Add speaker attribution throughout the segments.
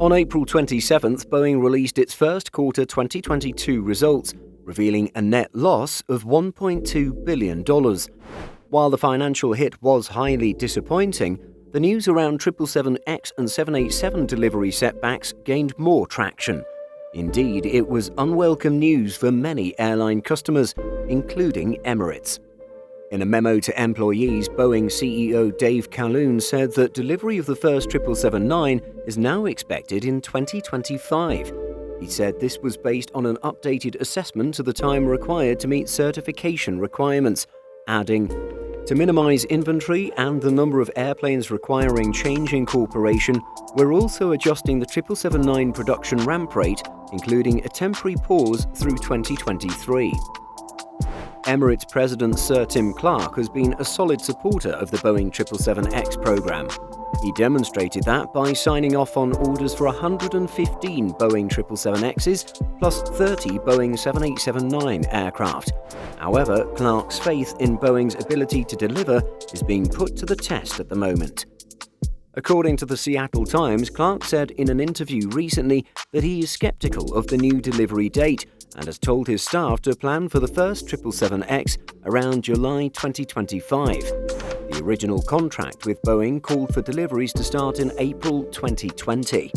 Speaker 1: On April 27th, Boeing released its first quarter 2022 results, revealing a net loss of $1.2 billion. While the financial hit was highly disappointing, the news around 777X and 787 delivery setbacks gained more traction. Indeed, it was unwelcome news for many airline customers, including Emirates. In a memo to employees, Boeing CEO Dave Calhoun said that delivery of the first 777-9 is now expected in 2025. He said this was based on an updated assessment of the time required to meet certification requirements, adding, "To minimize inventory and the number of airplanes requiring change incorporation, we're also adjusting the 777-9 production ramp rate, including a temporary pause through 2023. Emirates President Sir Tim Clark has been a solid supporter of the Boeing 777X program. He demonstrated that by signing off on orders for 115 Boeing 777Xs plus 30 Boeing 787-9 aircraft. However, Clark's faith in Boeing's ability to deliver is being put to the test at the moment. According to the Seattle Times, Clark said in an interview recently that he is skeptical of the new delivery date and has told his staff to plan for the first 777X around July 2025. The original contract with Boeing called for deliveries to start in April 2020.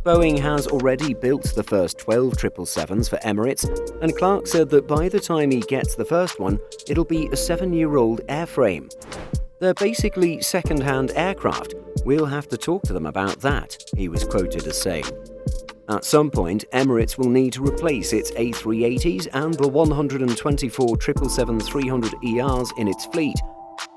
Speaker 1: Boeing has already built the first 12 777s for Emirates, and Clark said that by the time he gets the first one, it'll be a 7-year-old airframe. They're basically second-hand aircraft. We'll have to talk to them about that, he was quoted as saying. At some point, Emirates will need to replace its A380s and the 124 777-300ERs in its fleet.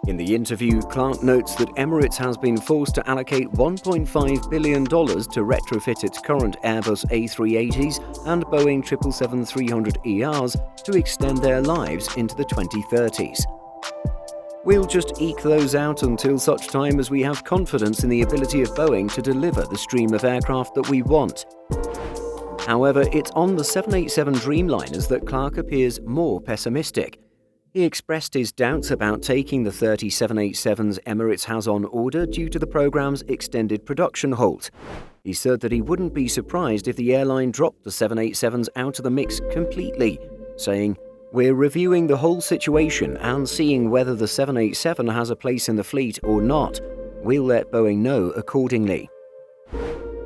Speaker 1: In the interview, Clark notes that Emirates has been forced to allocate $1.5 billion to retrofit its current Airbus A380s and Boeing 777-300ERs to extend their lives into the 2030s. We'll just eke those out until such time as we have confidence in the ability of Boeing to deliver the stream of aircraft that we want. However, it's on the 787 Dreamliners that Clark appears more pessimistic. He expressed his doubts about taking the 30 787s Emirates has on order due to the program's extended production halt. He said that he wouldn't be surprised if the airline dropped the 787s out of the mix completely, saying, "We're reviewing the whole situation and seeing whether the 787 has a place in the fleet or not. We'll let Boeing know accordingly."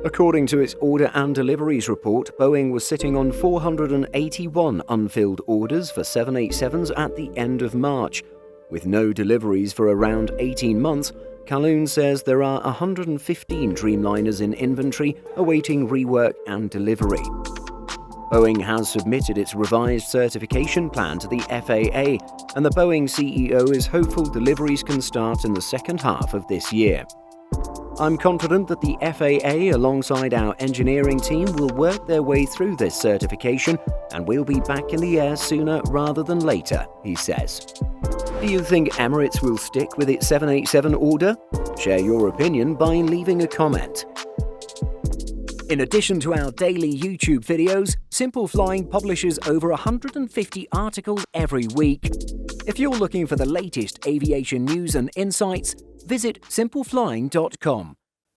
Speaker 1: According to its order and deliveries report, Boeing was sitting on 481 unfilled orders for 787s at the end of March. With no deliveries for around 18 months, Calhoun says there are 115 Dreamliners in inventory awaiting rework and delivery. Boeing has submitted its revised certification plan to the FAA, and the Boeing CEO is hopeful deliveries can start in the second half of this year. "I'm confident that the FAA, alongside our engineering team, will work their way through this certification and we'll be back in the air sooner rather than later," he says. Do you think Emirates will stick with its 787 order? Share your opinion by leaving a comment. In addition to our daily YouTube videos, Simple Flying publishes over 150 articles every week. If you're looking for the latest aviation news and insights, visit simpleflying.com.